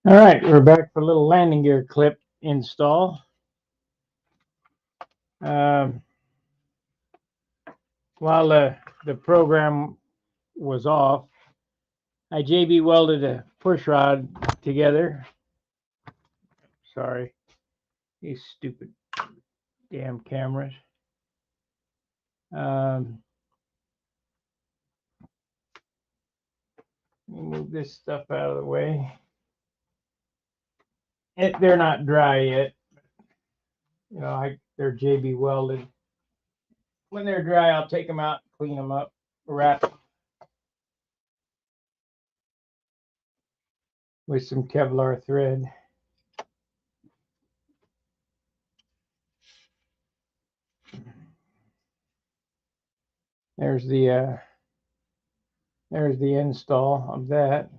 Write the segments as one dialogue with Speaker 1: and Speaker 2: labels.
Speaker 1: All right, we're back for a little landing gear clip install. Um, while the program was off, I JB welded a push rod together. Sorry, these stupid damn cameras. Um, let me move this stuff out of the way. They're not dry yet. You know, they're JB welded. When they're dry, I'll take them out, clean them up, wrap them with some Kevlar thread. There's the install of that.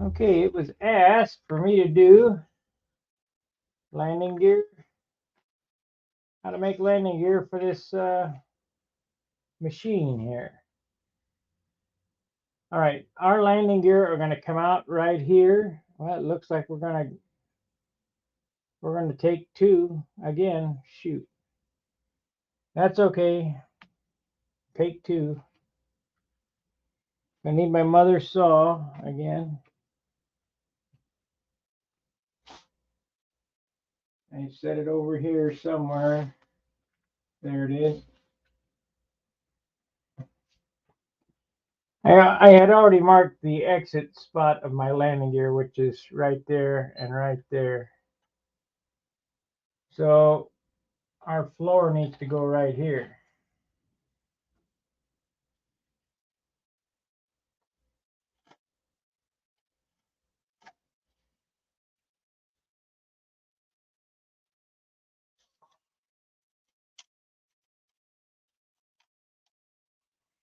Speaker 1: Okay, it was asked for me to do landing gear. How to make landing gear for this machine here. All right, our landing gear are going to come out right here. Well, it looks like we're going to take two again. Shoot, that's okay. Take two. I need my mother's saw again. I set it over here somewhere. There it is. I had already marked the exit spot of my landing gear, which is right there and right there. So our floor needs to go right here.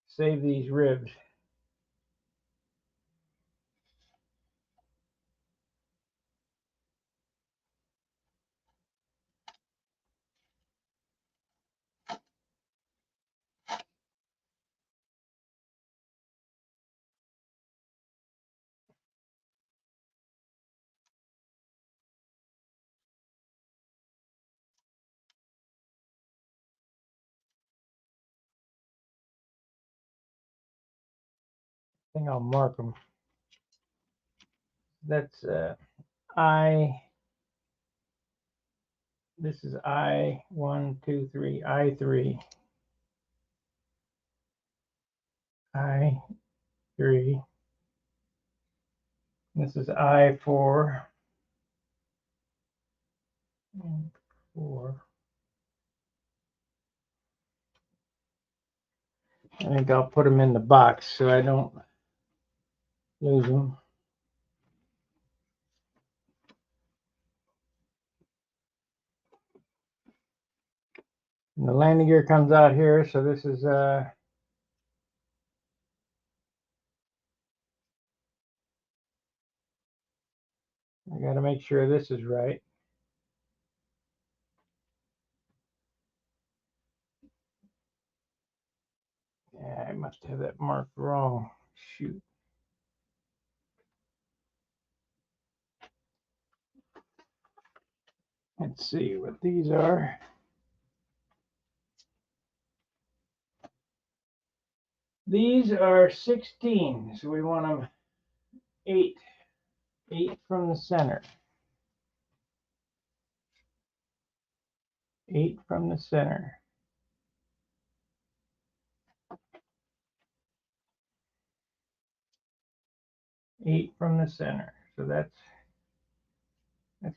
Speaker 1: Save these ribs. I think I'll mark them. That's I. This is I 1, 2, 3. I3. I3. This is I4. 4. I think I'll put them in the box so I don't lose them. And the landing gear comes out here, so this is I got to make sure this is right. Yeah, I must have that marked wrong. Shoot. Let's see what these are. These are 16, so we want them 8. 8 from the center. 8 from the center. 8 from the center. So let's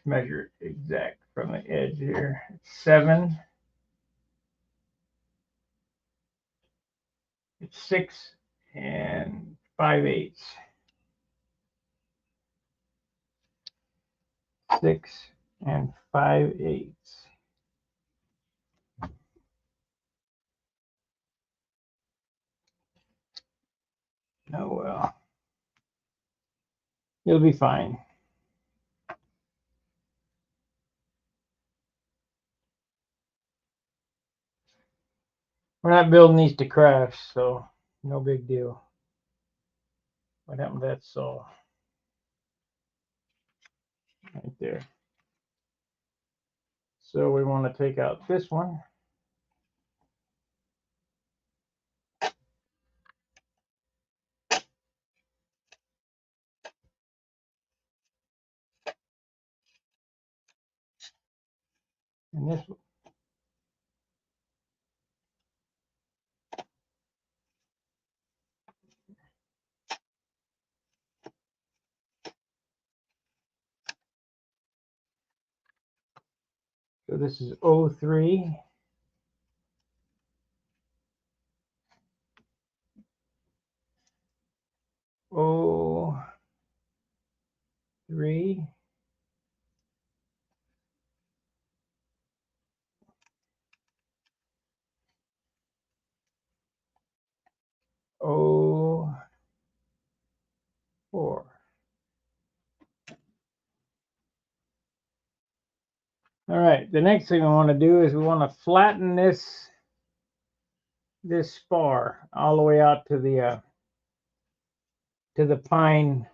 Speaker 1: measure it exact from the edge here. 7. It's 6 and 5/8. 6 and 5/8. Oh well. You'll be fine. We're not building these to crash, so no big deal. What happened to that saw? Right there. So we want to take out this one. And this one. So this is 03. Oh, 3. Oh, 4. All right, the next thing we want to do is we want to flatten this spar all the way out to the pine,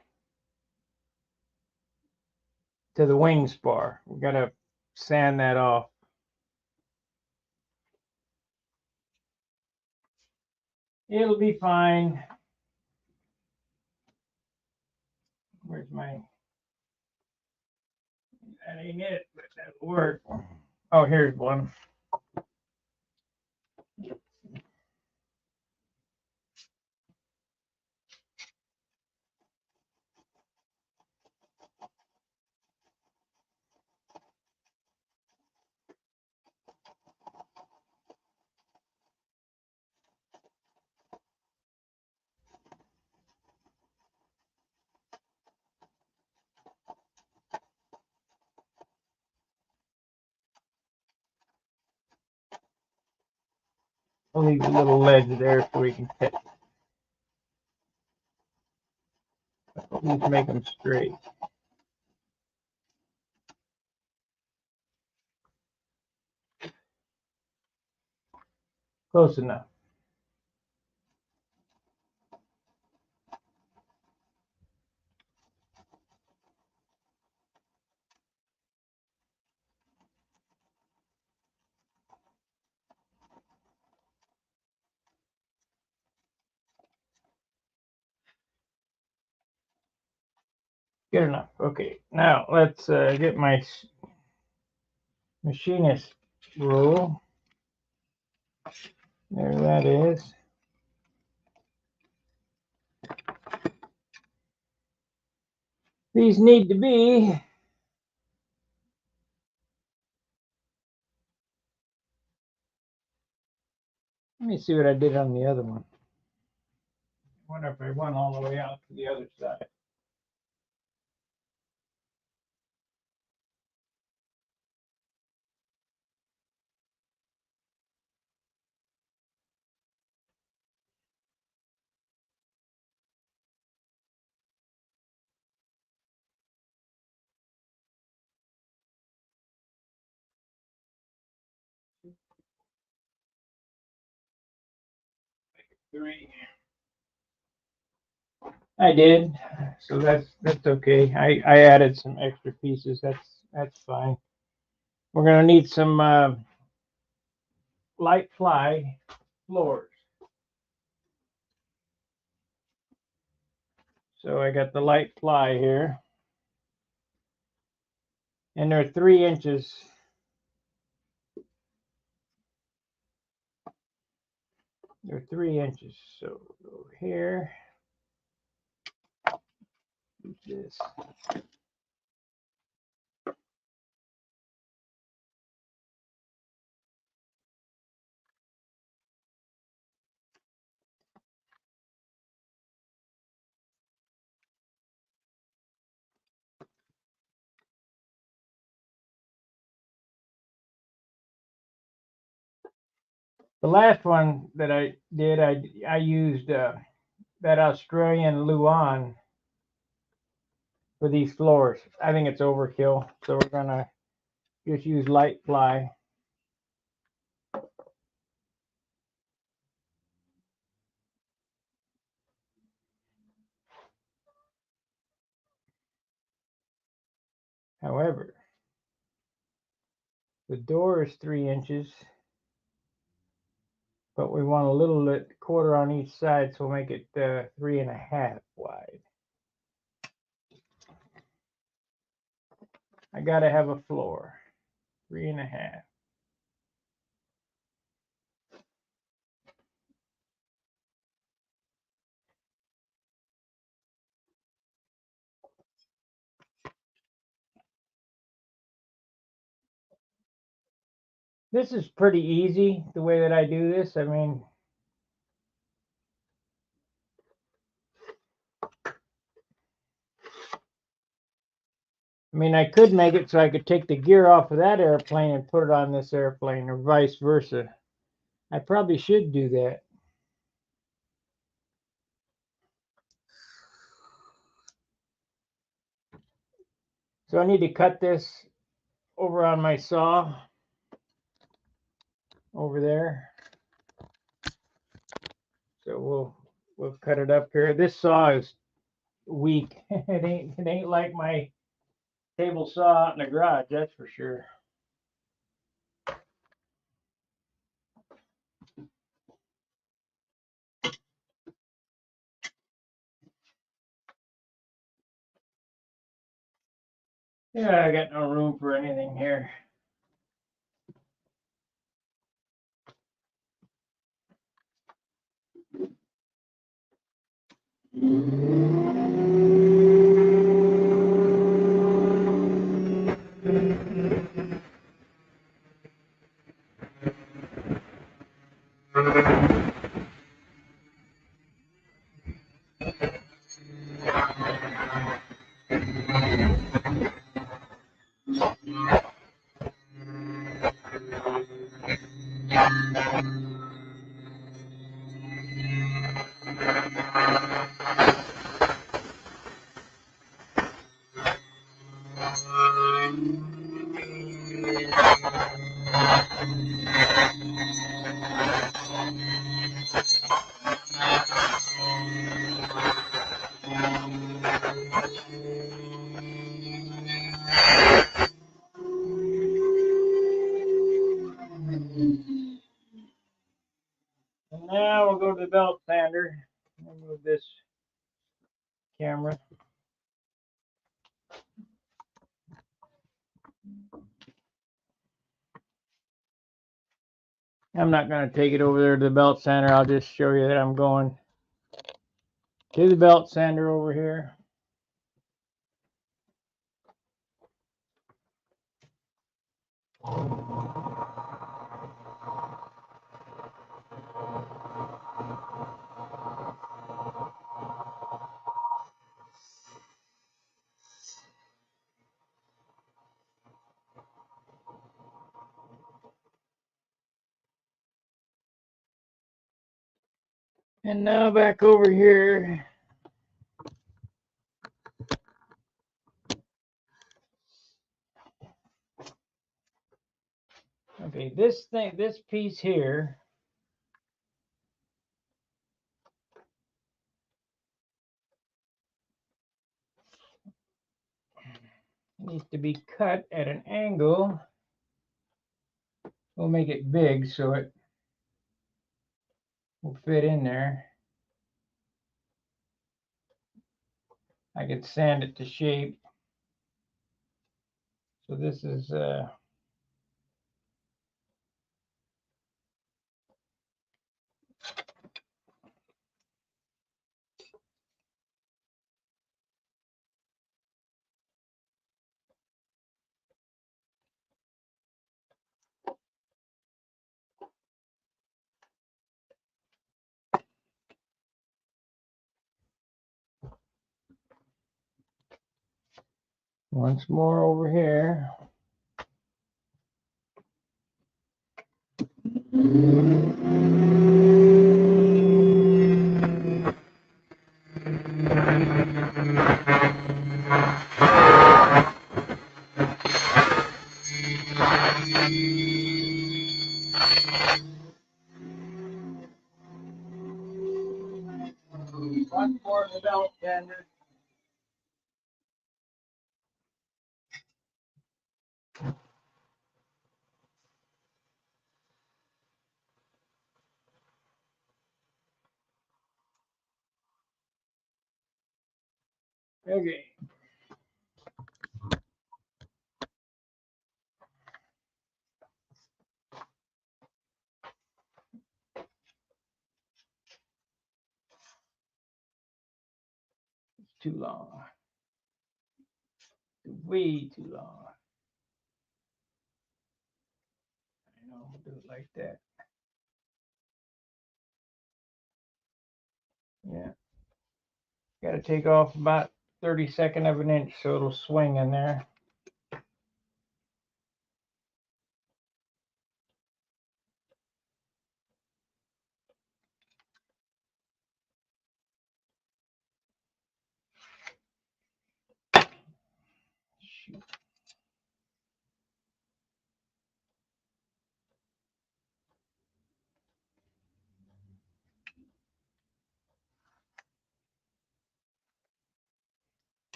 Speaker 1: to the wing spar. We got to sand that off. It'll be fine. Where's my? That ain't it, but that'll work. Oh, here's one. I'll leave a little ledge there so we can fit. Let's make them straight. Close enough. Good enough. Okay, now let's get my machinist rule. There that is. These need to be let me see what I did on the other one. I wonder if I went all the way out to the other side. Three. I did, so that's okay. I added some extra pieces. That's fine. We're gonna need some light ply floors. So I got the light ply here, and they're 3 inches. They're 3 inches. So go here. Do this. The last one that I did, I used that Australian Luan for these floors. I think it's overkill, so we're gonna just use light ply. However, the door is 3 inches, but we want a little quarter on each side, so we'll make it 3.5 wide. I gotta have a floor, 3.5. This is pretty easy, the way that I do this. I mean, I could make it so I could take the gear off of that airplane and put it on this airplane, or vice versa. I probably should do that. So I need to cut this over on my saw over there. So we'll cut it up here. This saw is weak. It ain't like my table saw out in the garage, that's for sure. Yeah, I got no room for anything here. And now we'll go to the belt sander. I'll move this camera. I'm not going to take it over there to the belt sander. I'll just show you that I'm going to the belt sander over here. And now back over here. Okay, this piece here needs to be cut at an angle. We'll make it big so it will fit in there. I could sand it to shape. So this is once more over here. One more of the belt sander. Okay. It's too long. Way too long. I know, we'll do it like that. Yeah. Got to take off about 32nd of an inch so it'll swing in there. Shoot.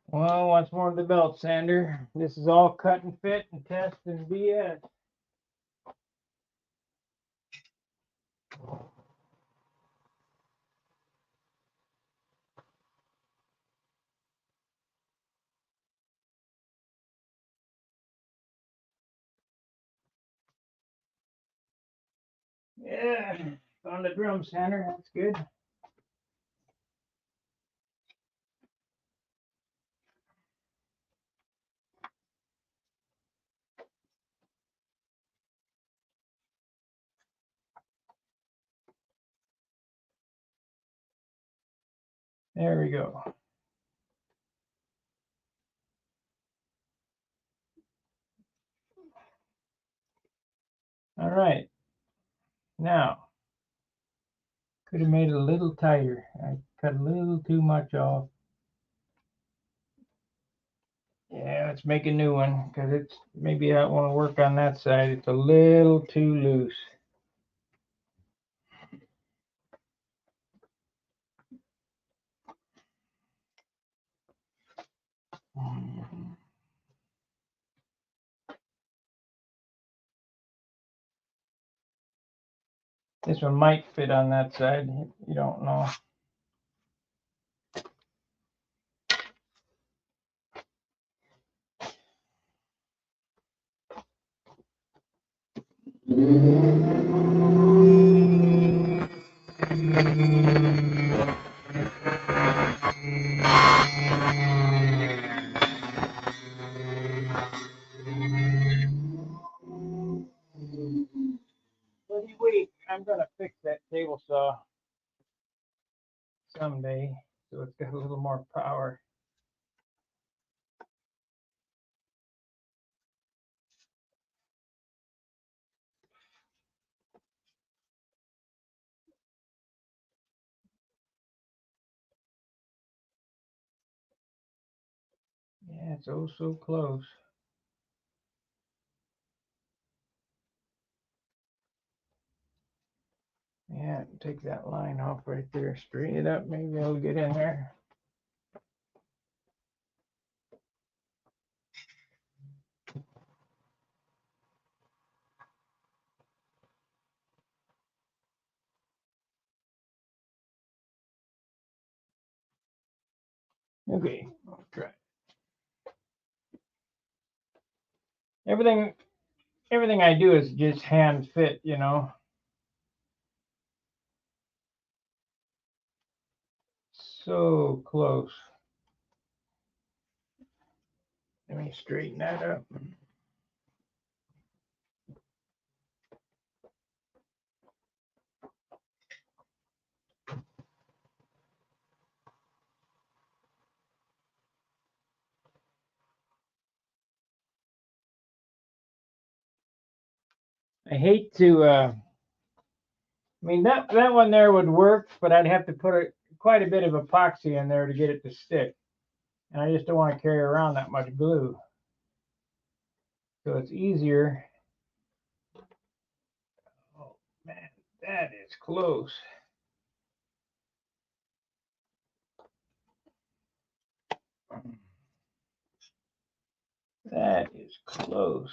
Speaker 1: Well, once more to the belt sander. This is all cut and fit and test and BS. Yeah, found the drum sander. That's good. There we go. All right. Now, could have made it a little tighter. I cut a little too much off. Yeah, let's make a new one because it's maybe I want to work on that side. It's a little too loose. This one might fit on that side. You don't know. Wait, I'm gonna fix that table saw someday, so it's got a little more power. Yeah, it's oh so close. Yeah, take that line off right there, straighten it up, maybe I'll get in there. Okay, I'll try. Everything I do is just hand fit, you know. So close. Let me straighten that up. I hate to, I mean, that one there would work, but I'd have to put quite a bit of epoxy in there to get it to stick. And I just don't want to carry around that much glue. So it's easier. Oh, man, that is close. That is close.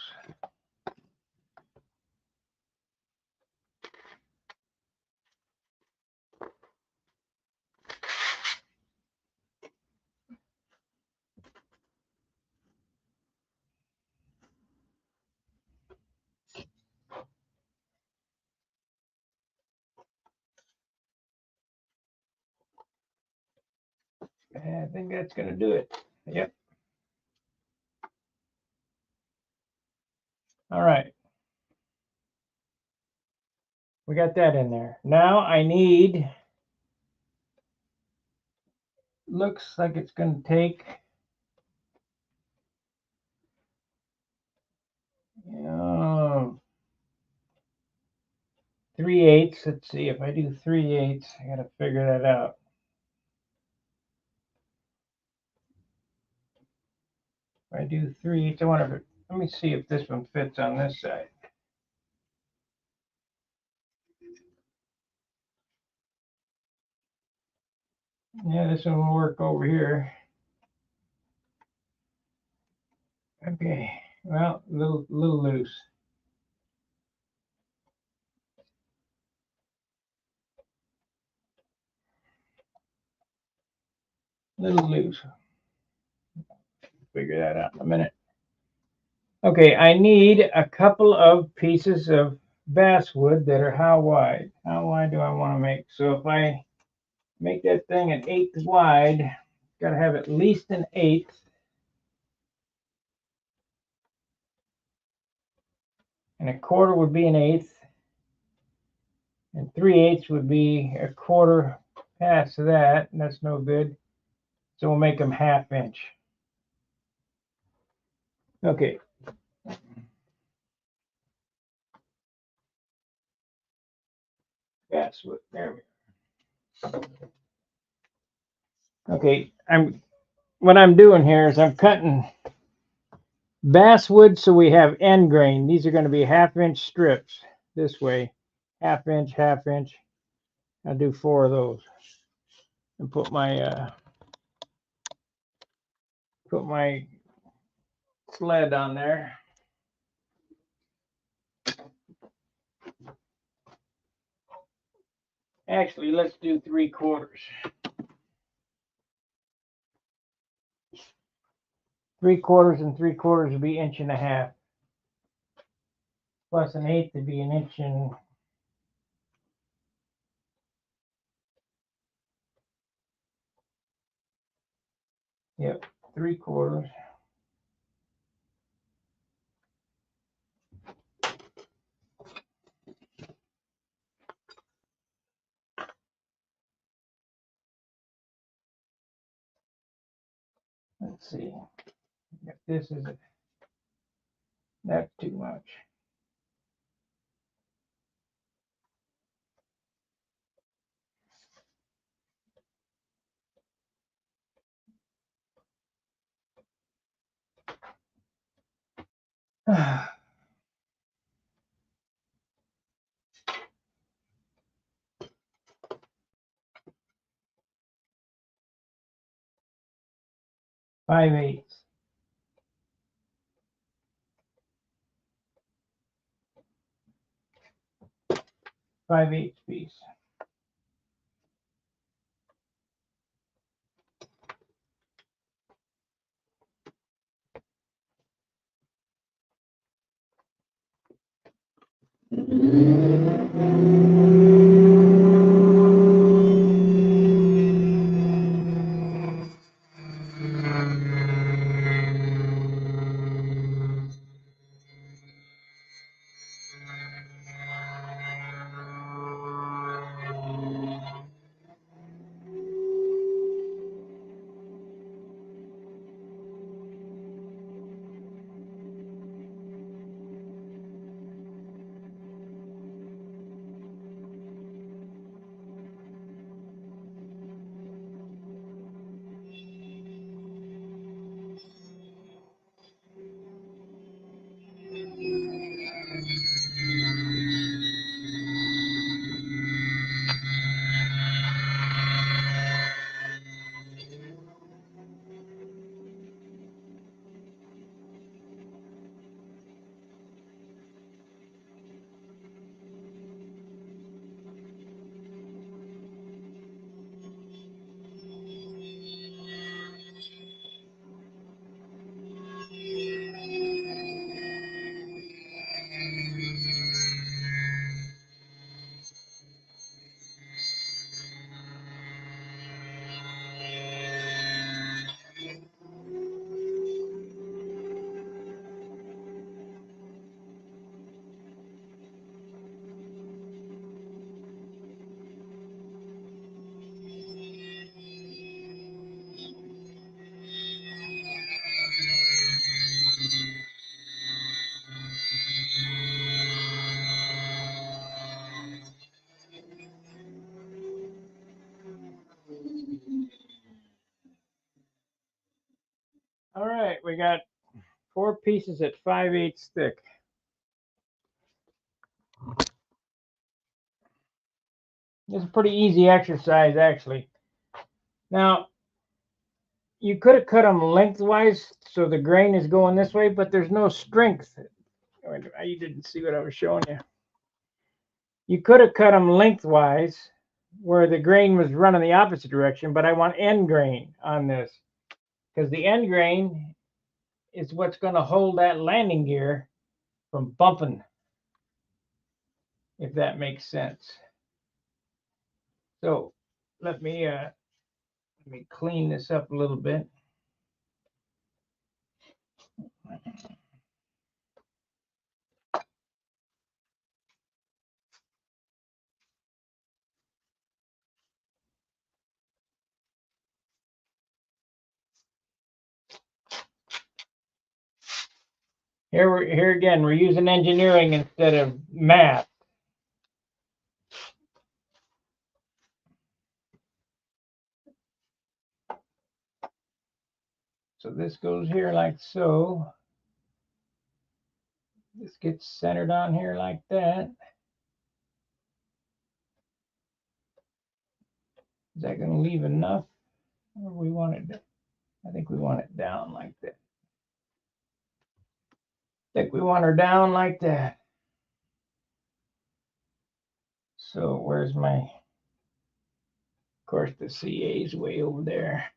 Speaker 1: I think that's going to do it. Yep. All right. We got that in there. Now I need, looks like it's going to take, 3/8. Let's see if I do 3/8. I got to figure that out. If I do 3/8, I wonder if it, let me see if this one fits on this side. Yeah, this one will work over here. Okay, well, a little loose. Little loose. Figure that out in a minute. Okay, I need a couple of pieces of basswood that are how wide? How wide do I want to make? So if I make that thing an 1/8 wide, got to have at least an 1/8. And 1/4 would be an 1/8. And 3/8 would be 1/4 past that, and that's no good. So we'll make them 1/2 inch. Okay. Basswood. There we go. Okay, what I'm doing here is I'm cutting basswood so we have end grain. These are going to be 1/2 inch strips this way. 1/2 inch, 1/2 inch. I'll do 4 of those and put my sled on there. Actually, let's do 3/4. 3/4 and 3/4 would be 1.5 inches. Plus an 1/8 would be 1 inch and yep, 3/4. Let's see if this is that's too much. Five eighths. 5/8 piece. All right, we got 4 pieces at 5/8 thick. It's a pretty easy exercise, actually. Now, you could have cut them lengthwise so the grain is going this way, but there's no strength. You didn't see what I was showing you. You could have cut them lengthwise where the grain was running the opposite direction, but I want end grain on this because the end grain is what's going to hold that landing gear from bumping, if that makes sense. So let me clean this up a little bit. Here again, we're using engineering instead of math. So this goes here like so. This gets centered on here like that. Is that going to leave enough? Or we want it? I think we want it down like that. I think we want her down like that. So where's my? Of course, the CA is way over there.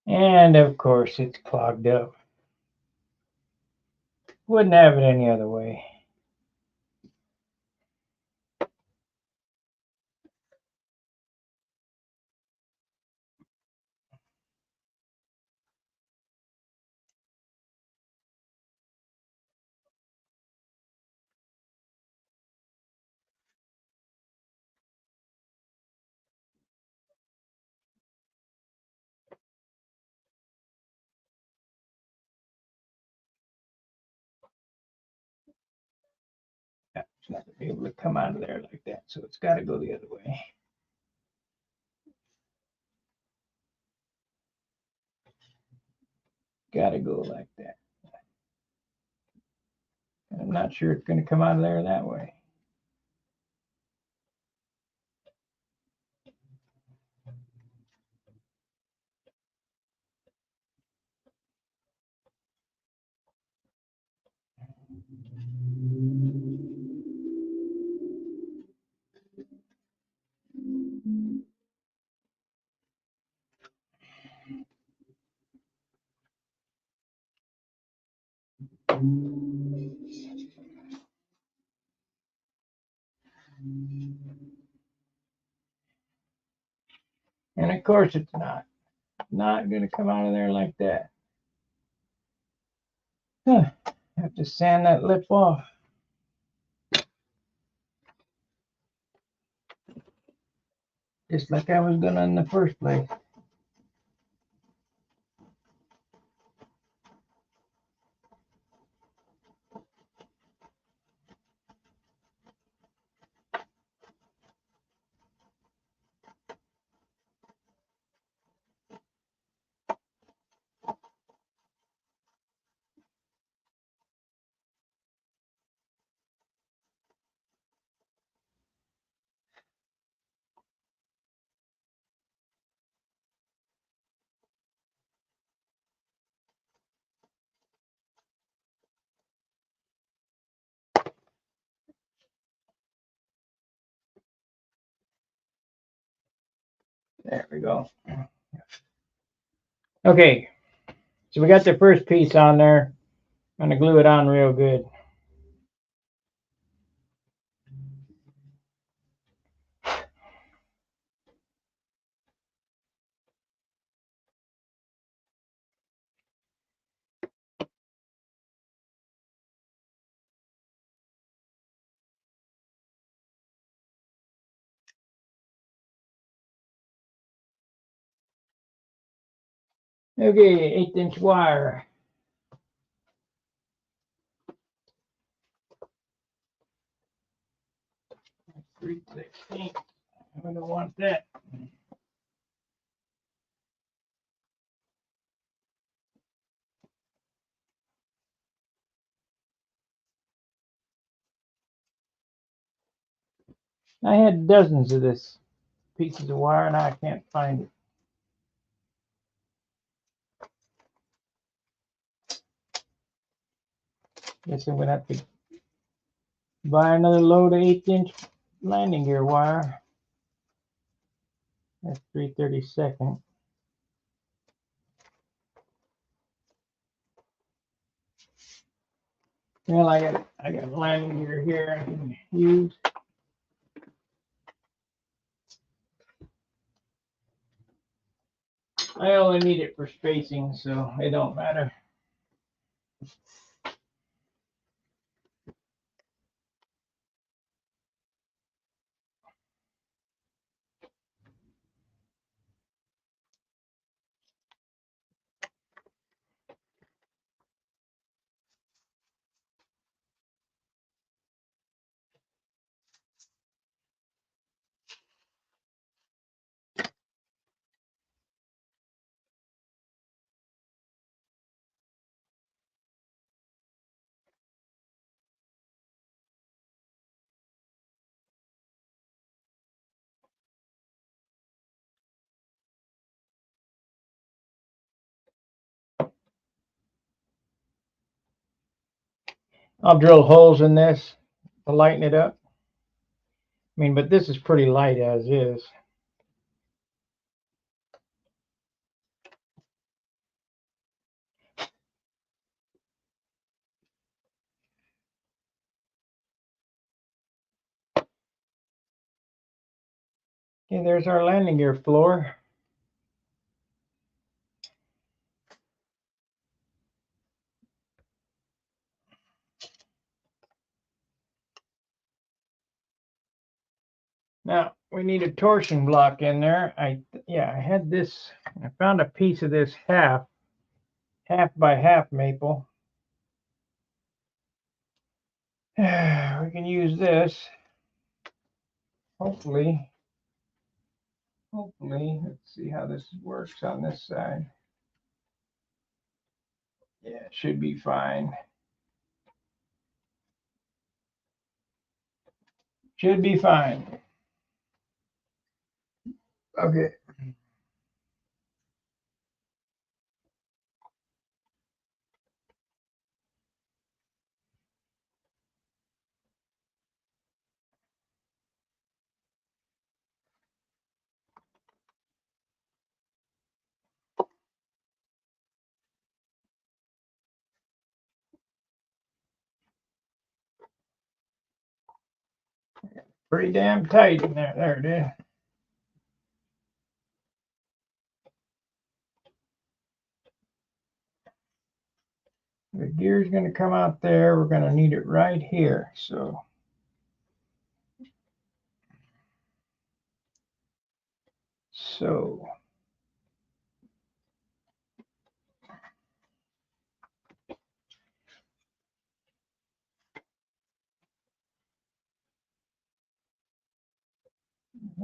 Speaker 1: And of course, it's clogged up. Wouldn't have it any other way. It's not going to be able to come out of there like that, so it's got to go the other way. Got to go like that. And I'm not sure it's going to come out of there that way. And of course, it's not going to come out of there like that. Huh. I have to sand that lip off. Just like I was gonna in the first place. There we go. Okay, so we got the first piece on there. I'm gonna glue it on real good. Okay, 1/8 wire. 3/16. I don't want that. I had dozens of this pieces of wire and I can't find it. Guess I'm gonna have to buy another load of 1/8" landing gear wire. That's 3/32. Well, I got landing gear here I can use. I only need it for spacing, so it don't matter. I'll drill holes in this to lighten it up. I mean, but this is pretty light as is. Okay, there's our landing gear floor. Now we need a torsion block in there. I had this. I found a piece of this half by half maple. We can use this. Hopefully, let's see how this works on this side. Yeah, it should be fine. Should be fine. Okay. Pretty damn tight in there. There it is. The gear's going to come out there. We're going to need it right here. So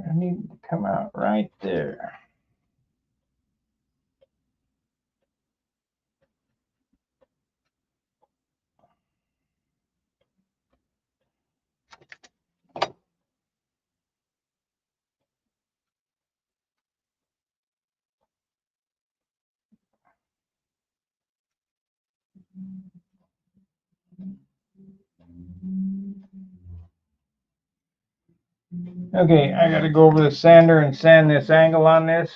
Speaker 1: I need it to come out right there. Okay, I got to go over the sander and sand this angle on this.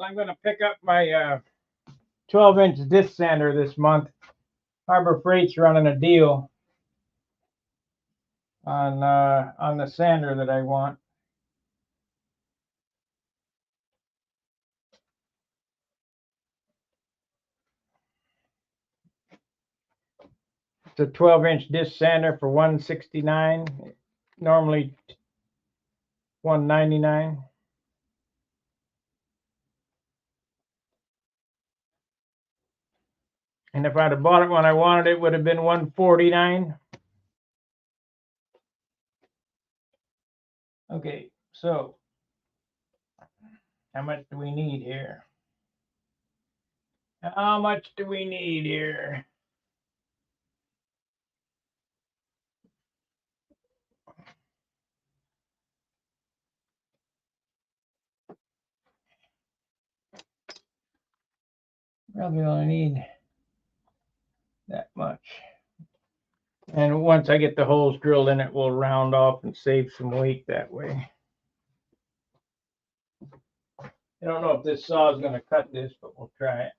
Speaker 1: I'm going to pick up my 12-inch disc sander this month. Harbor Freight's running a deal on the sander that I want. a 12-inch disc sander for $169, normally $199. And if I'd have bought it when I wanted it, would have been $149. Okay, so how much do we need here? How much do we need here? Probably only need that much. And once I get the holes drilled in it, we'll round off and save some weight that way. I don't know if this saw is going to cut this, but we'll try it.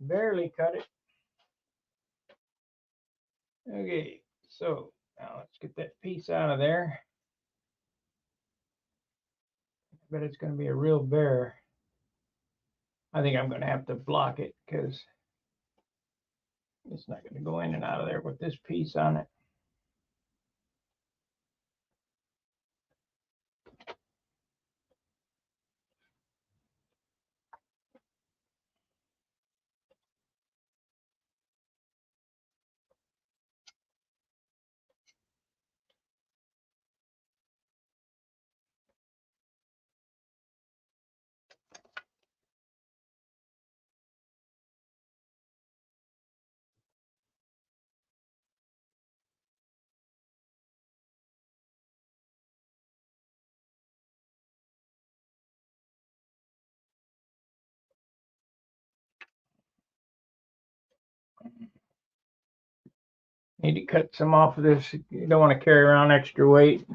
Speaker 1: Barely cut it. Okay, so now let's get that piece out of there. I bet it's going to be a real bear. I think I'm going to have to block it because it's not going to go in and out of there with this piece on it. Need to cut some off of this. You don't want to carry around extra weight,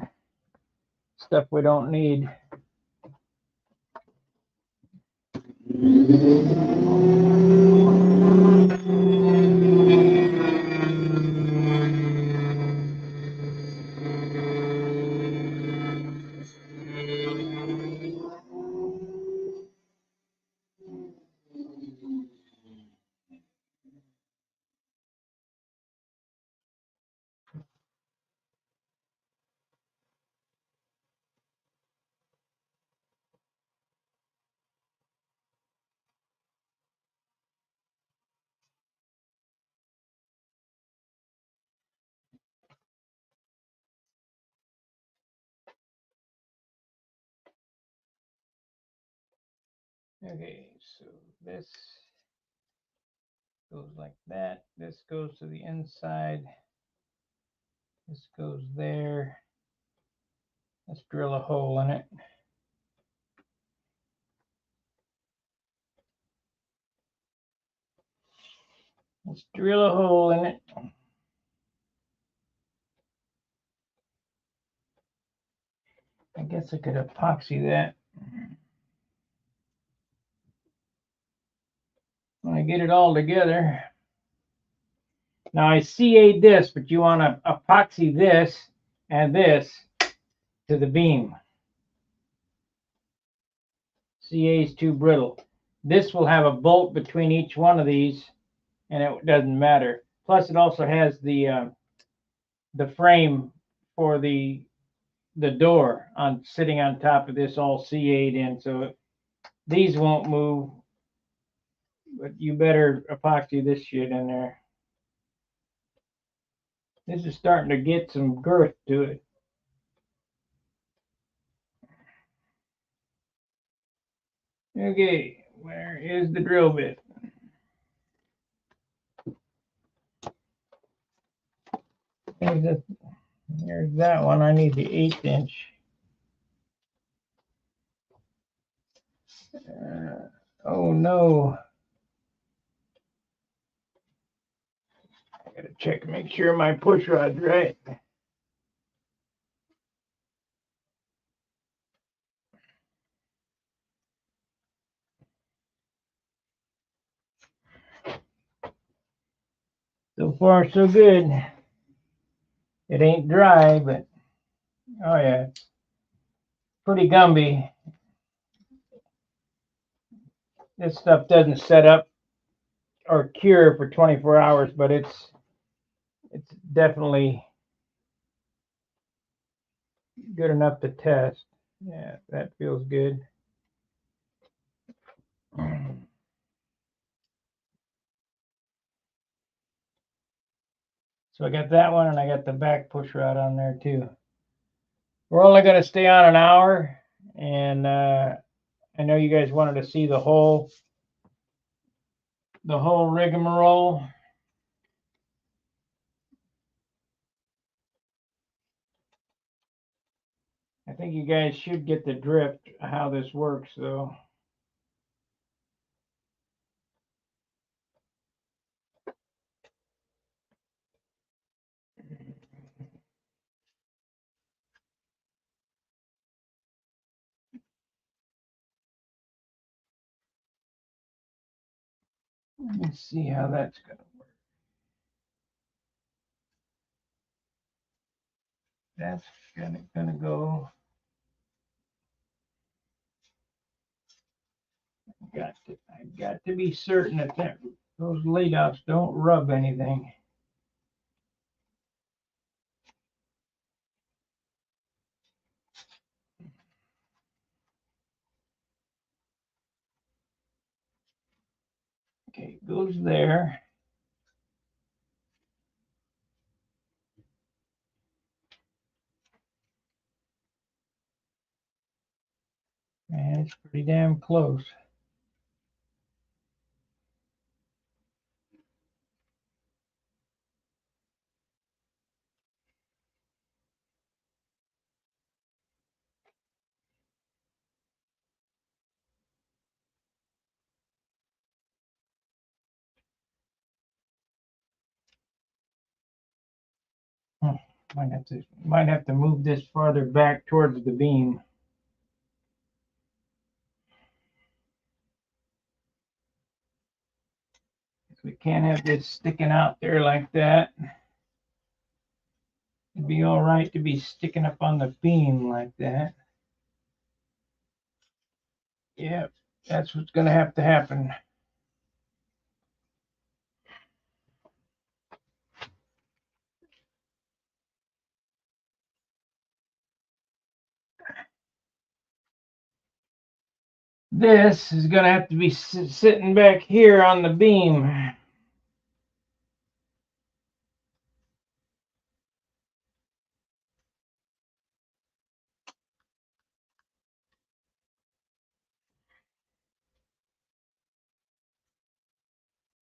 Speaker 1: stuff we don't need. Okay, so this goes like that. This goes to the inside. This goes there. Let's drill a hole in it. Let's drill a hole in it. I guess I could epoxy that. When I get it all together. Now I CA'd this, but you want to epoxy this and this to the beam. CA is too brittle. This will have a bolt between each one of these, and it doesn't matter. Plus, it also has the frame for the door on sitting on top of this, all CA'd in, so these won't move. But you better epoxy this shit in there. This is starting to get some girth to it. Okay, where is the drill bit? There's that one. I need the 1/8 inch. Oh no. I gotta check, make sure my push rod's right. So far, so good. It ain't dry, but oh yeah, it's pretty Gumby. This stuff doesn't set up or cure for 24 hours, but it's definitely good enough to test. Yeah, that feels good. So I got that one, and I got the back push rod on there too. We're only going to stay on an hour, and I know you guys wanted to see the whole rigmarole. I think you guys should get the drift how this works, though. Let me see how that's going to work. That's gonna go. I've got to be certain that those layouts don't rub anything. Okay, it goes there. And it's pretty damn close. Might have to move this farther back towards the beam. We can't have this sticking out there like that. It'd be all right to be sticking up on the beam like that. Yeah, that's what's going to have to happen. This is going to have to be sitting back here on the beam.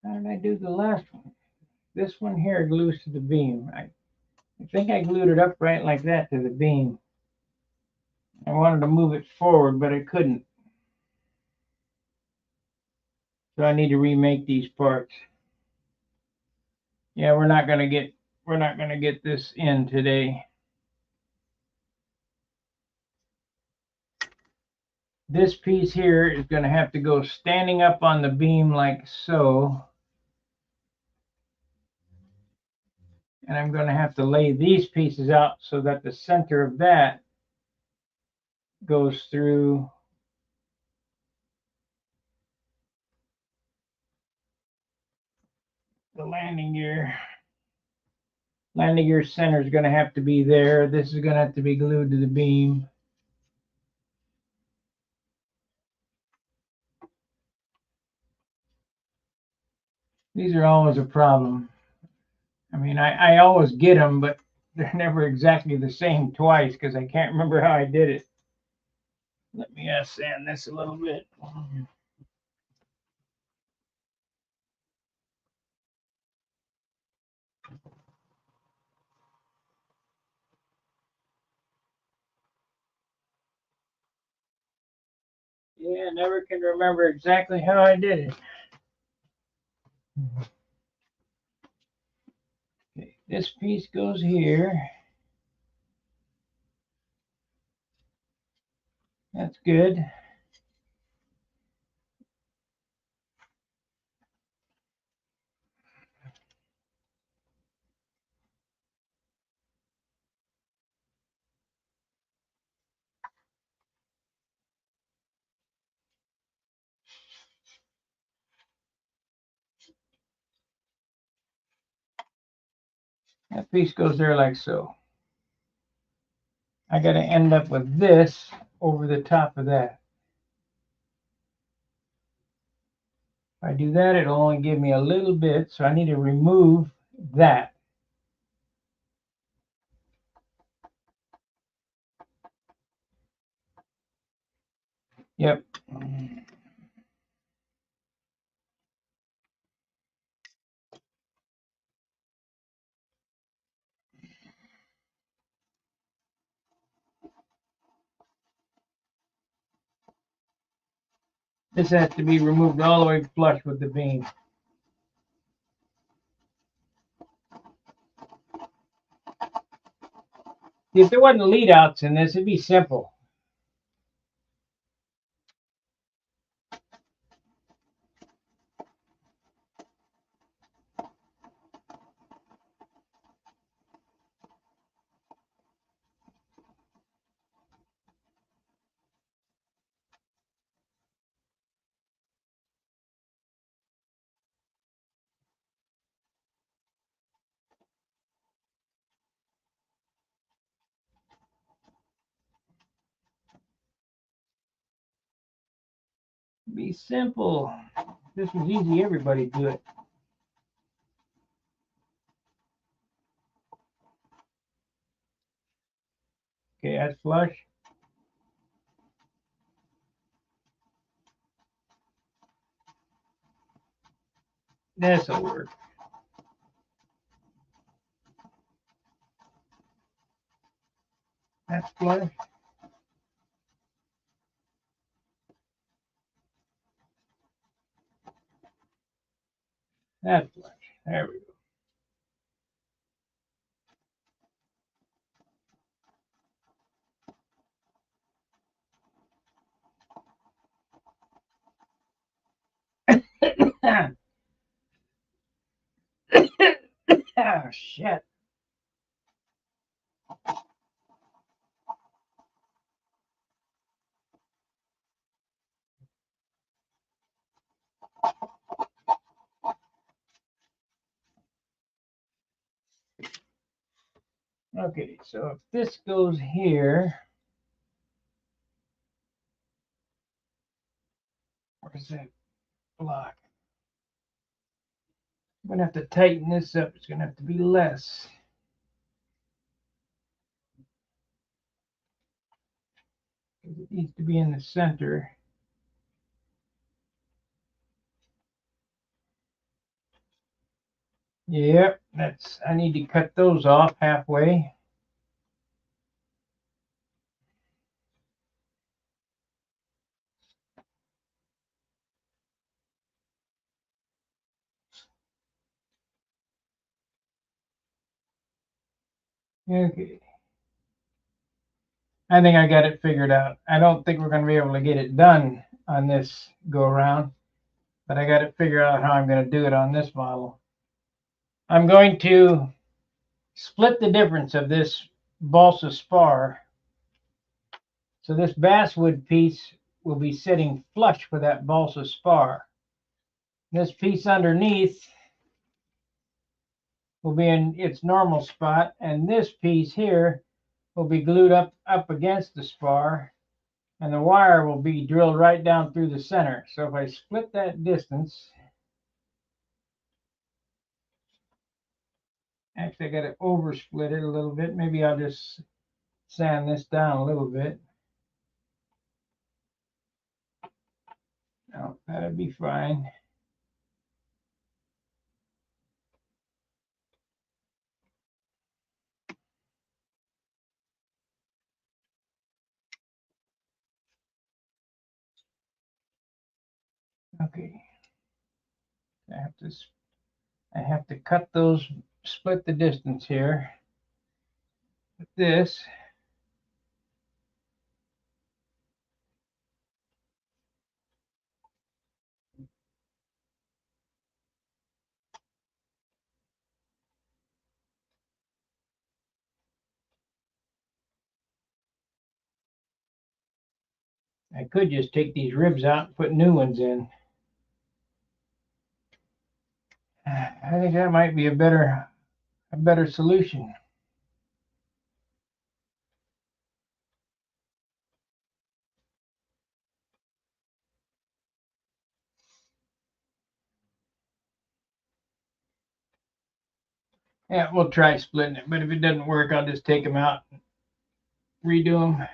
Speaker 1: How did I do the last one? This one here glues to the beam. I think I glued it up right like that to the beam. I wanted to move it forward, but I couldn't. So I need to remake these parts. Yeah, we're not gonna get this in today. This piece here is gonna have to go standing up on the beam like so. And I'm gonna have to lay these pieces out so that the center of that goes through the landing gear. Landing gear center is going to have to be there. This is going to have to be glued to the beam. These are always a problem. I mean, I always get them, but they're never exactly the same twice because I can't remember how I did it. Let me sand this a little bit. Yeah, I never can remember exactly how I did it. Okay, this piece goes here. That's good. That piece goes there like so. I got to end up with this over the top of that. If I do that, it'll only give me a little bit, so I need to remove that. Yep. This has to be removed all the way flush with the beam. If there wasn't lead outs in this, it'd be simple. It'd be simple. If this was easy, everybody'd do it. Okay, that's flush. This'll work. That's flush. That's flush. There we go. Oh, shit. Okay, so if this goes here, where's that block? I'm gonna have to tighten this up. It's gonna have to be less. It needs to be in the center. Yep, I need to cut those off halfway. Okay. I think I got it figured out. I don't think we're going to be able to get it done on this go around, but I got it figured out how I'm going to do it on this model. I'm going to split the difference of this balsa spar. So this basswood piece will be sitting flush with that balsa spar. This piece underneath will be in its normal spot, and this piece here will be glued up against the spar, and the wire will be drilled right down through the center. So if I split that distance, actually I got to oversplit it a little bit. Maybe I'll just sand this down a little bit. No, that'll be fine. Okay. I have to cut those, split the distance here with this. I could just take these ribs out and put new ones in. I think that might be a better a better solution. Yeah, we'll try splitting it, but if it doesn't work, I'll just take them out and redo them.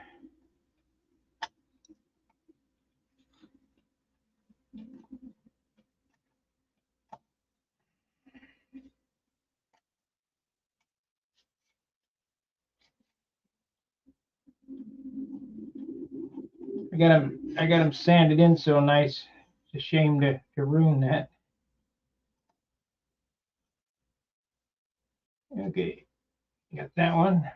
Speaker 1: I got them sanded in so nice. It's a shame to ruin that. Okay, got that one.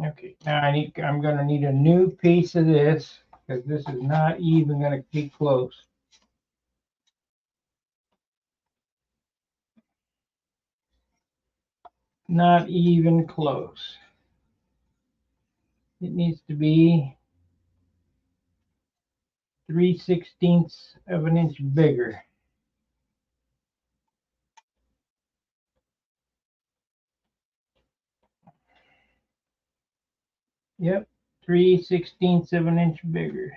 Speaker 1: Okay, now I'm going to need a new piece of this because this is not even going to be close. Not even close. It needs to be 3/16 of an inch bigger. Yep, 3/16 of an inch bigger.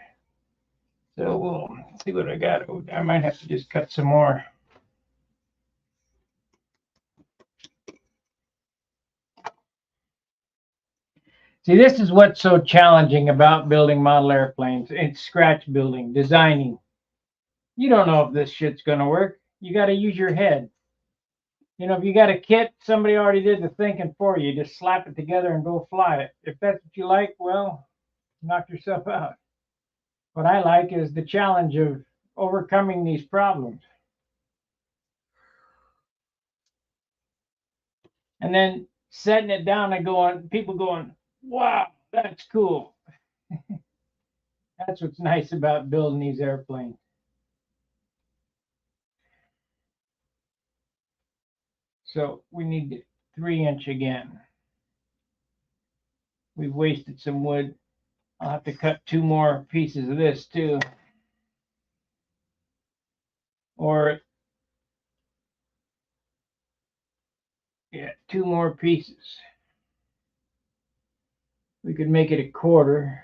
Speaker 1: So we'll see what I got. I might have to just cut some more. See, this is what's so challenging about building model airplanes. It's scratch building, designing. You don't know if this shit's going to work. You got to use your head. You know, if you got a kit, somebody already did the thinking for you. Just slap it together and go fly it. If that's what you like, well, knock yourself out. What I like is the challenge of overcoming these problems. And then setting it down and going, people going, wow, that's cool. That's what's nice about building these airplanes. So we need 3" again. We've wasted some wood. I'll have to cut 2 more pieces of this too. Or, yeah, 2 more pieces. We could make it a quarter.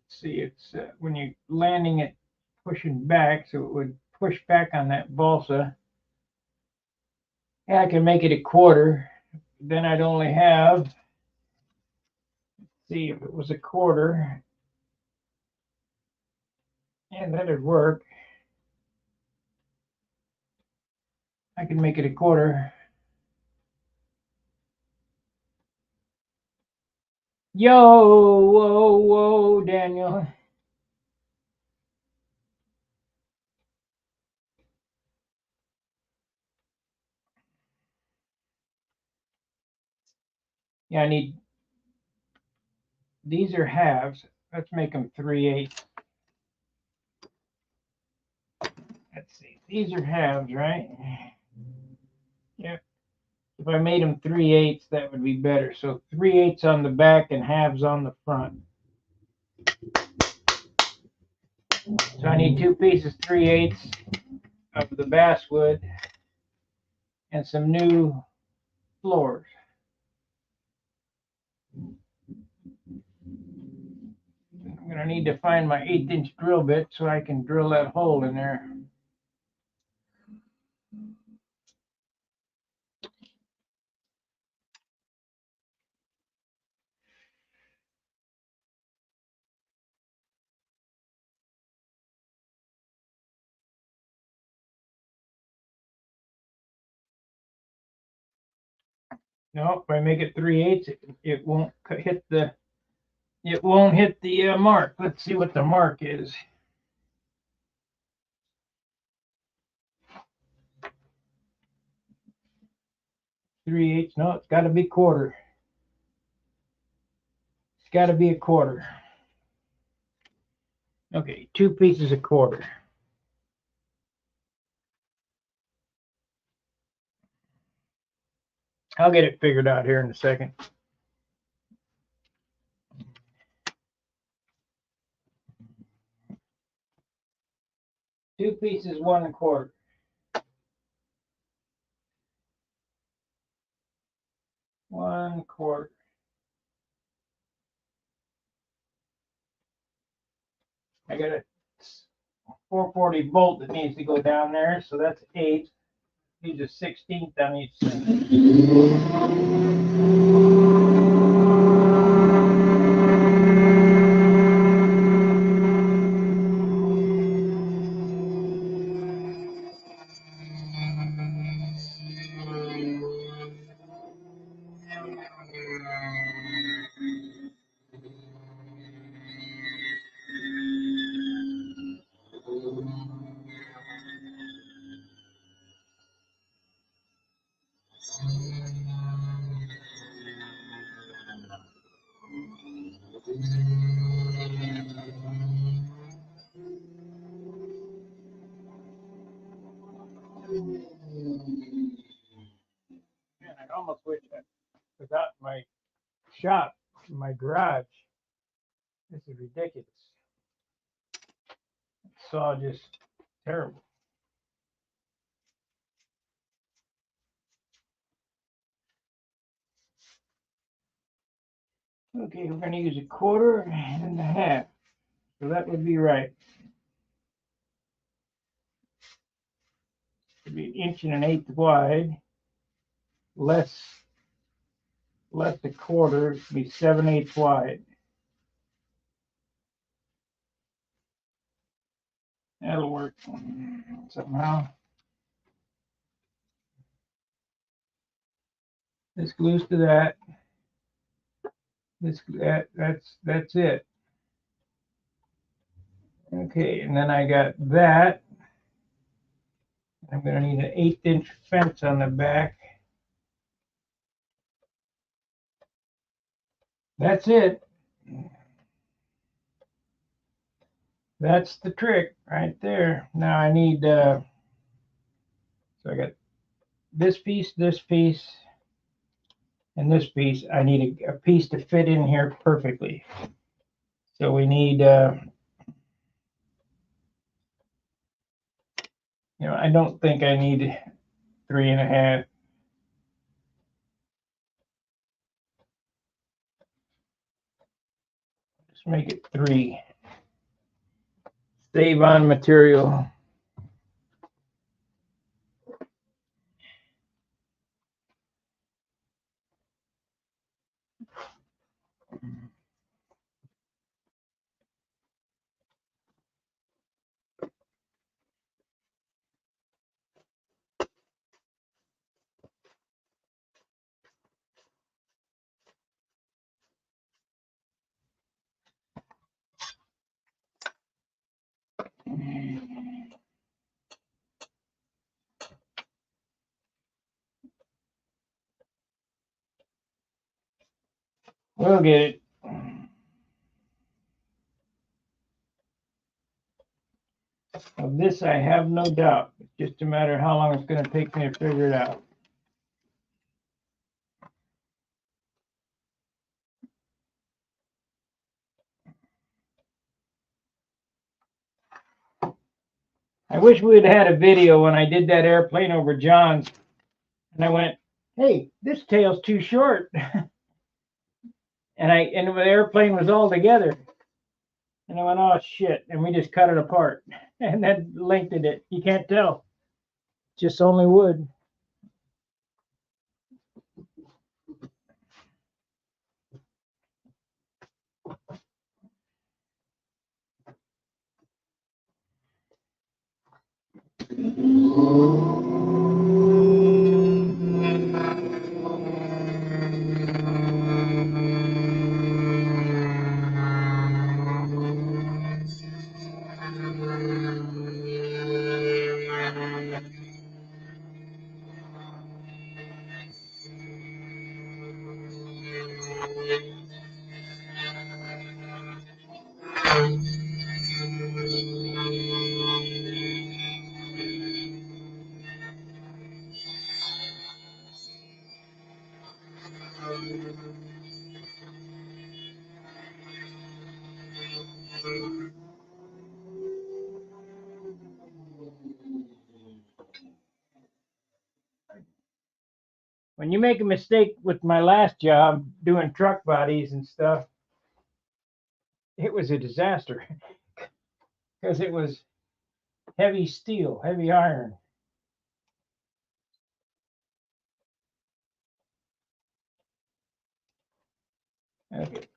Speaker 1: Let's see, it's when you're landing it, pushing back, so it would push back on that balsa. Yeah, I can make it a quarter. Then I'd only have, let's see, if it was a quarter, and that'd work. I can make it a quarter. Yo, whoa, whoa, Daniel. Yeah, I need, these are halves. Let's make them 3/8. Let's see, these are halves, right? Yep. If I made them 3/8, that would be better. So 3/8 on the back and halves on the front. So I need 2 pieces 3/8 of the basswood and some new floors. I'm going to need to find my 1/8" drill bit so I can drill that hole in there. No, if I make it 3/8, it won't hit the mark. Let's see what the mark is. Three-eighths. No, it's got to be quarter. It's got to be a quarter. Okay, 2 pieces a quarter. I'll get it figured out here in a second. 2 pieces, 1/4. One quart. I got a 440 bolt that needs to go down there, so that's 8. Use a 16th on each side. Man, I almost wish I forgot my shop, my garage. This is ridiculous. Saw just terrible. Okay, we're going to use 1.25. So that would be right. It'd be 1.125 wide. Less 1/4 would be 7/8 wide. That'll work somehow. This glues to that. That's it. Okay, and then I got that. I'm going to need an 1/8 fence on the back. That's it. That's the trick right there. Now I need, so I got this piece, and this piece. I need a piece to fit in here perfectly. So we need, I don't think I need 3.5. Just make it 3. Save on material. We'll get it. Of this, I have no doubt. It's just a matter of how long it's going to take me to figure it out. I wish we had had a video when I did that airplane over John's, and I went, "Hey, this tail's too short," and the airplane was all together, and I went, "Oh shit!" and we just cut it apart, and then lengthened it. You can't tell, just only wood. when you make a mistake with my last job doing truck bodies and stuff, it was a disaster because it was heavy steel, heavy iron. Okay.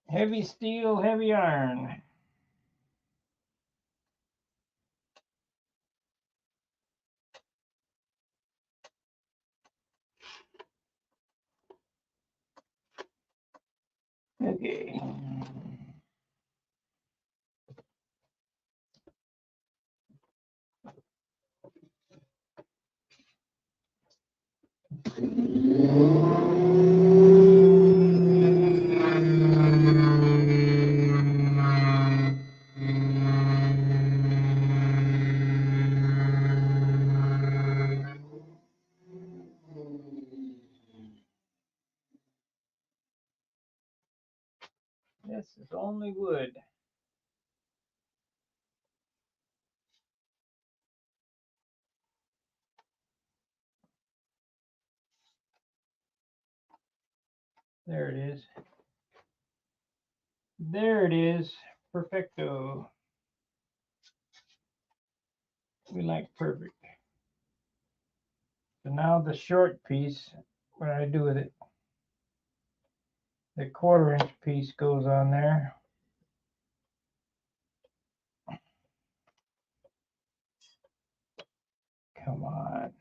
Speaker 1: Heavy steel, heavy iron. Okay. This is only wood. There it is. There it is. Perfecto. We like perfect. So now the short piece, what do I do with it? The 1/4 inch piece goes on there. Come on.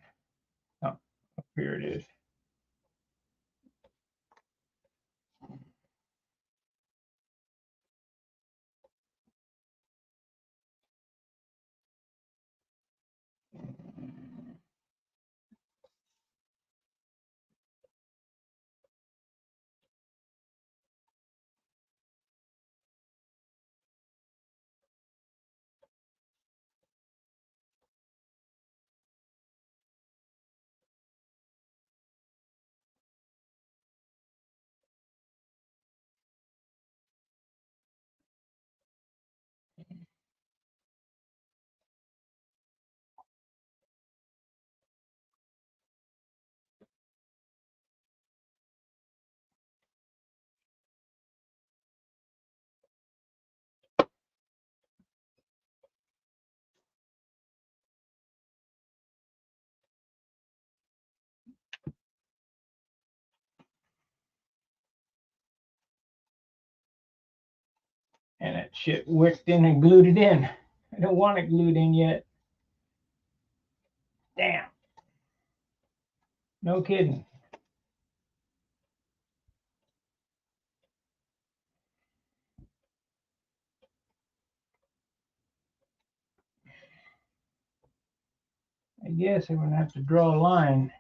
Speaker 1: Oh, up here it is. And that shit wicked in and glued it in. I don't want it glued in yet. Damn. No kidding. I guess I'm going to have to draw a line.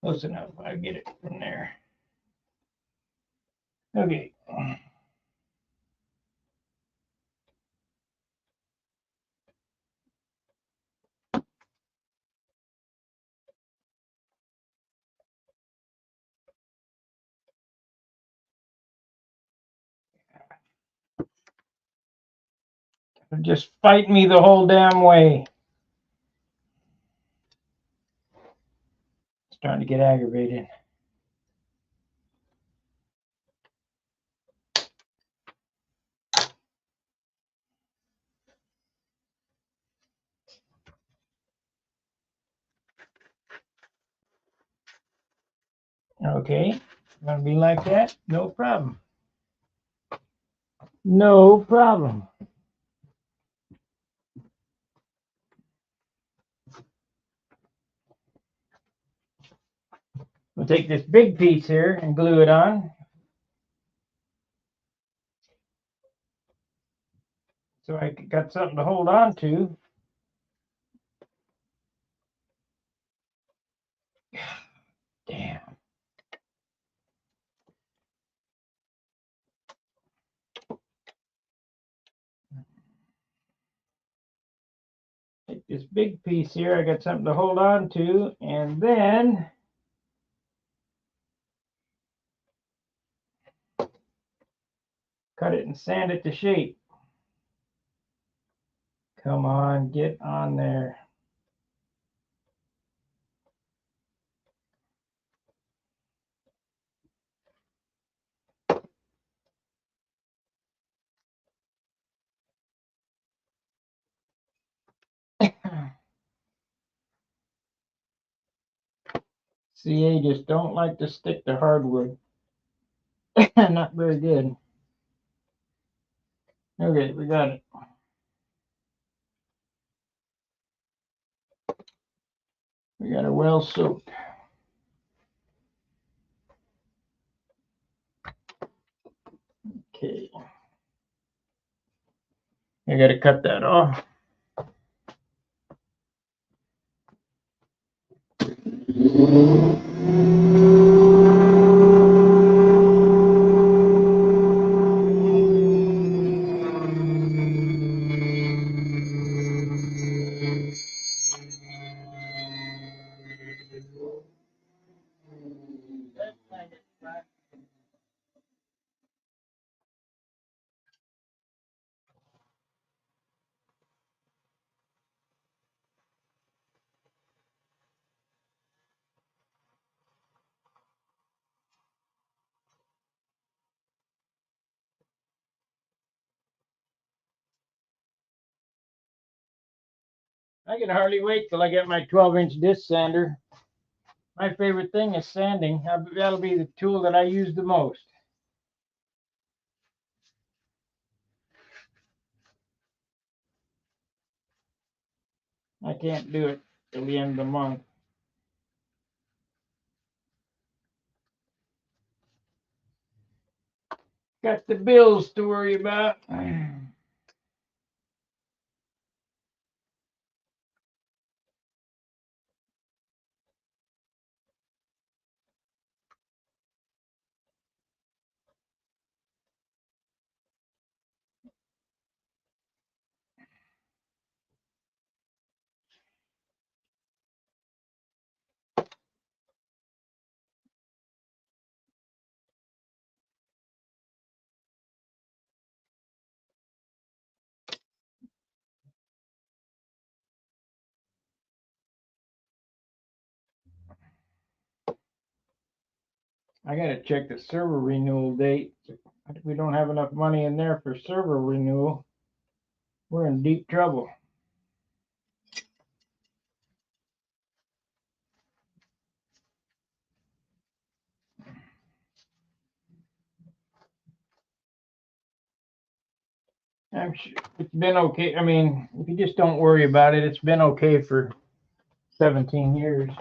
Speaker 1: Close enough. I'll get it from there. Okay. Just fight me the whole damn way. Starting to get aggravated. Okay. Gonna be like that? No problem. No problem. We'll take this big piece here and glue it on. So I got something to hold on to. this big piece here. I got something to hold on to, and then cut it and sand it to shape. Come on, get on there. CA just don't like to stick to hardwood. Not very good. Okay, we got it. We got it well soaked. Okay. I got to cut that off. I can hardly wait till I get my 12-inch disc sander. My favorite thing is sanding. That'll be the tool that I use the most. I can't do it till the end of the month. Got the bills to worry about. I got to check the server renewal date. If we don't have enough money in there for server renewal, we're in deep trouble. I'm sure it's been okay. I mean, if you just don't worry about it, it's been okay for 17 years.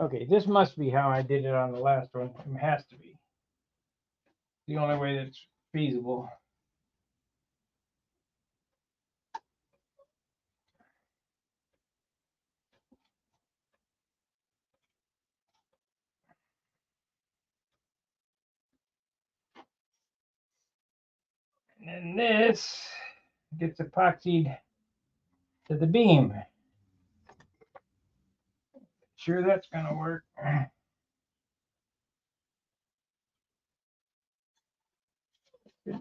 Speaker 1: Okay, this must be how I did it on the last one. It has to be. The only way that's feasible. And this gets epoxied to the beam. Sure that's going to work.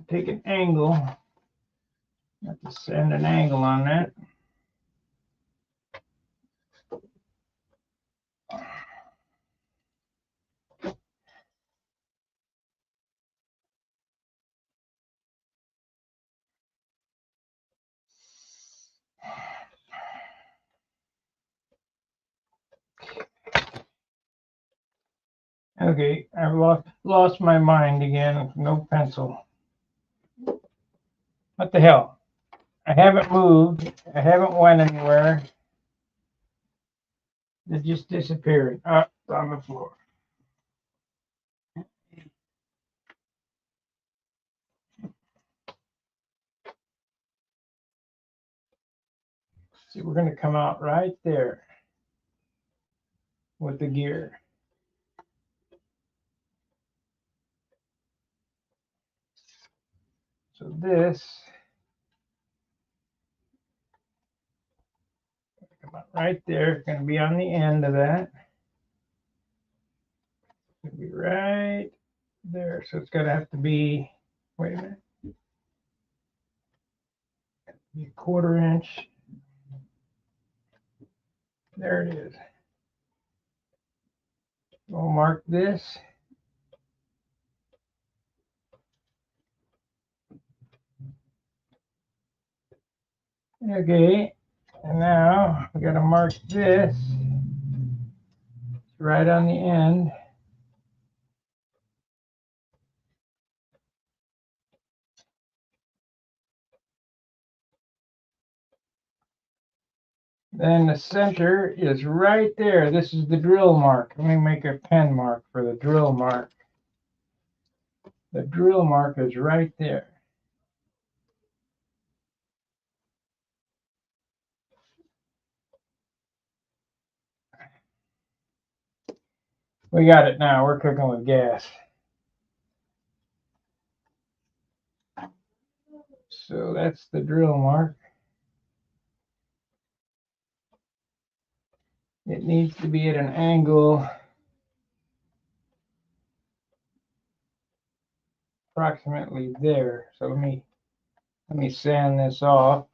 Speaker 1: Take an angle. Have to send an angle on that. Okay, I've lost my mind again. No pencil. What the hell? I haven't moved. I haven't went anywhere. It just disappeared up on the floor. See, we're going to come out right there with the gear. So this come out right there. It's going to be on the end of that. It's going to be right there. So it's going to have to be, wait a minute, be a 1/4 inch. There it is. We'll mark this. Okay, and now we got to mark this right on the end. Then the center is right there. This is the drill mark. Let me make a pen mark for the drill mark. The drill mark is right there. We got it now. We're cooking with gas. So that's the drill mark. It needs to be at an angle approximately there. So let me sand this off.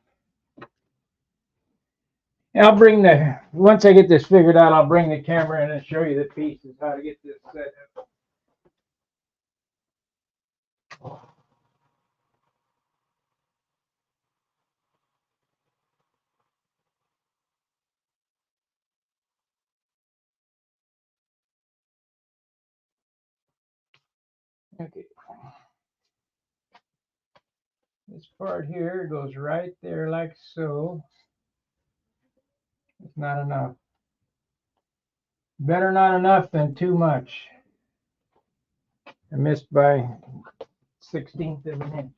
Speaker 1: And I'll bring once I get this figured out, I'll bring the camera in and show you the pieces, how to get this set up. Okay. This part here goes right there like so. It's not enough. Better not enough than too much. I missed by 1/16 of an inch.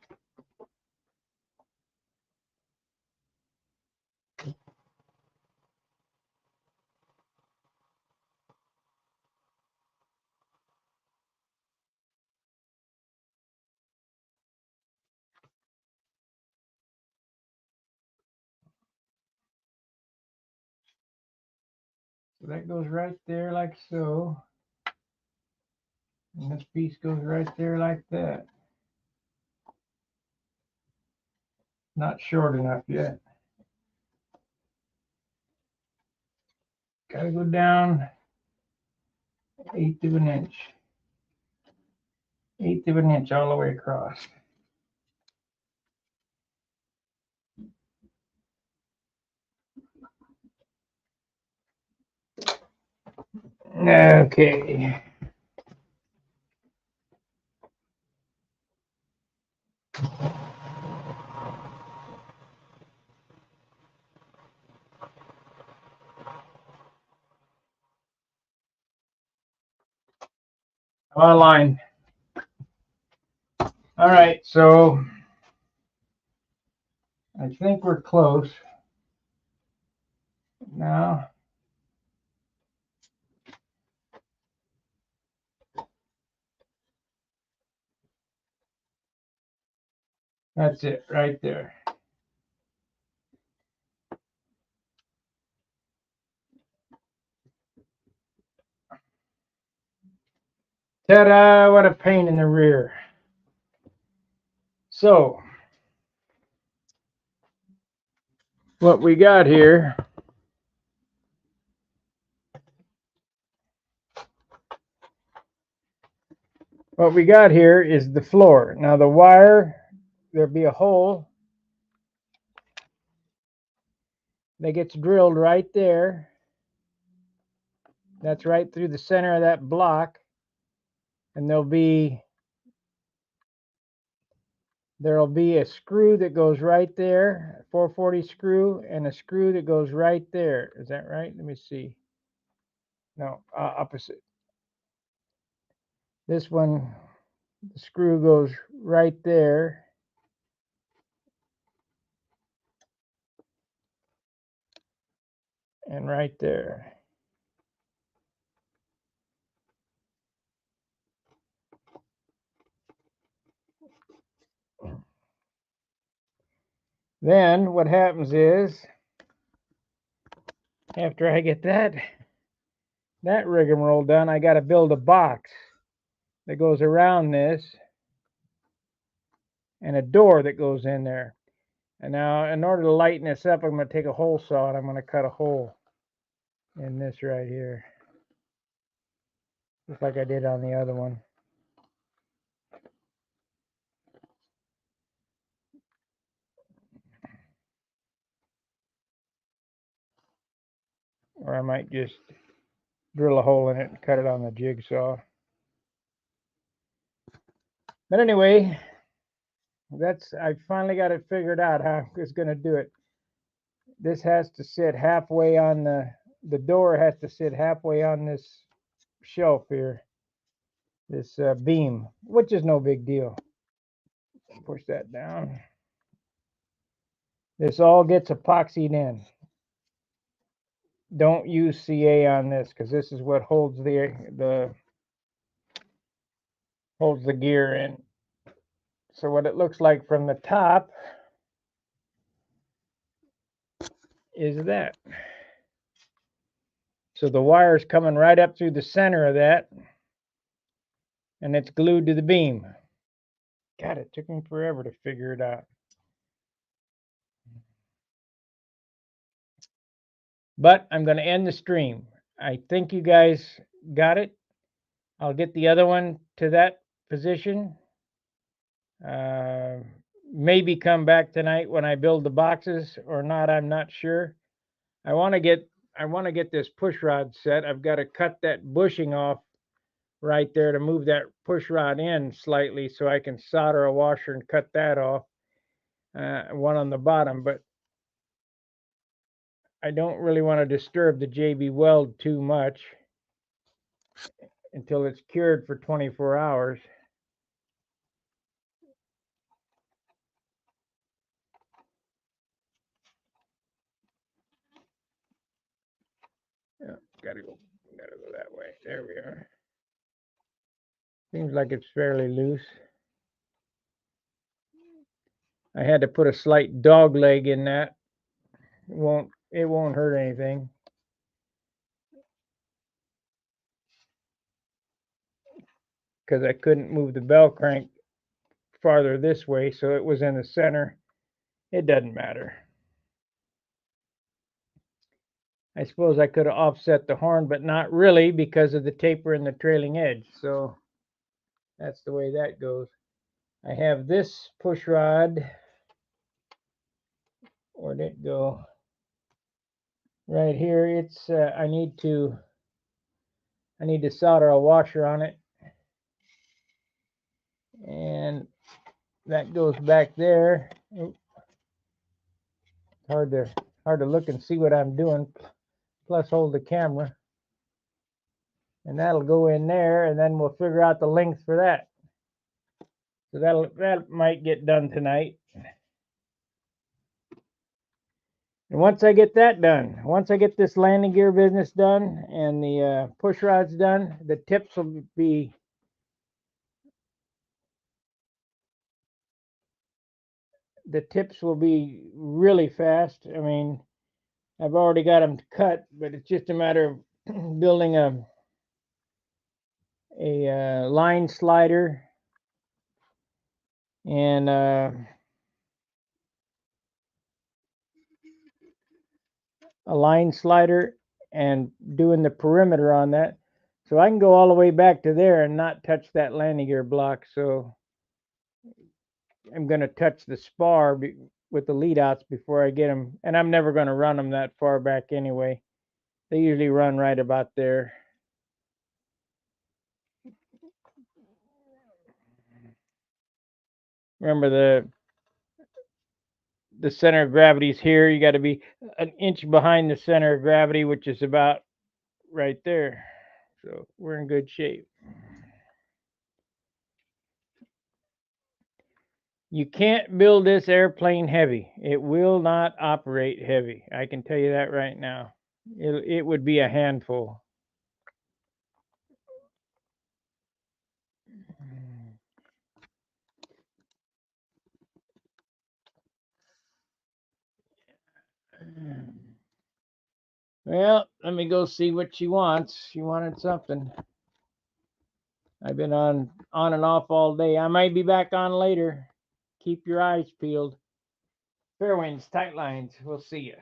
Speaker 1: So that goes right there like so. And this piece goes right there like that. Not short enough yet. Gotta go down 1/8 of an inch. 1/8 of an inch all the way across. Okay. Online. All right, so I think we're close. Now, that's it right there. Ta-da, what a pain in the rear. So, what we got here is the floor. Now the wire, there'll be a hole that gets drilled right there. That's right through the center of that block. And there'll be a screw that goes right there, a 440 screw, and a screw that goes right there. Is that right? Let me see. No, opposite. This one, the screw goes right there. and right there. Then what happens is, after I get that rigmarole done, I got to build a box that goes around this and a door that goes in there. And now, in order to lighten this up, I'm going to take a hole saw and I'm going to cut a hole in this right here, just like I did on the other one. Or I might just drill a hole in it and cut it on the jigsaw. But anyway, I finally got it figured out how I was going to do it. This has to sit halfway on the door has to sit halfway on this shelf here, this beam, which is no big deal. Push that down. This all gets epoxied in. Don't use CA on this because this is what holds the gear in. So what it looks like from the top is that. So the wire's coming right up through the center of that, and it's glued to the beam. God, it took me forever to figure it out. But I'm going to end the stream. I think you guys got it. I'll get the other one to that position. Maybe come back tonight when I build the boxes or not. I'm not sure. I want to get this push rod set. I've got to cut that bushing off right there to move that push rod in slightly so I can solder a washer and cut that off. One on the bottom, but I don't really want to disturb the JB weld too much until it's cured for 24 hours. Yeah, gotta go that way. There we are. Seems like it's fairly loose. I had to put a slight dog leg in that. It won't hurt anything. Because I couldn't move the bell crank farther this way, so it was in the center. It doesn't matter. I suppose I could have offset the horn, but not really because of the taper in the trailing edge. So that's the way that goes. I have this push rod. Where'd it go? Right here. It's I need to solder a washer on it, and that goes back there. Hard to look and see what I'm doing. Plus hold the camera, and that'll go in there, and then we'll figure out the length for that. So that might get done tonight. And once I get that done, once I get this landing gear business done and the push rods done, the tips will be really fast. I mean, I've already got them cut, but it's just a matter of building a line slider and doing the perimeter on that, so I can go all the way back to there and not touch that landing gear block. So I'm going to touch the spar with the lead outs before I get them, and I'm never going to run them that far back anyway. They usually run right about there. Remember the center of gravity is here. You got to be an inch behind the center of gravity, which is about right there. So we're in good shape. You can't build this airplane heavy. It will not operate heavy. I can tell you that right now. it would be a handful. Well, let me go see what she wants. She wanted something. I've been on and off all day. I might be back on later. Keep your eyes peeled. Fair winds, tight lines. We'll see you.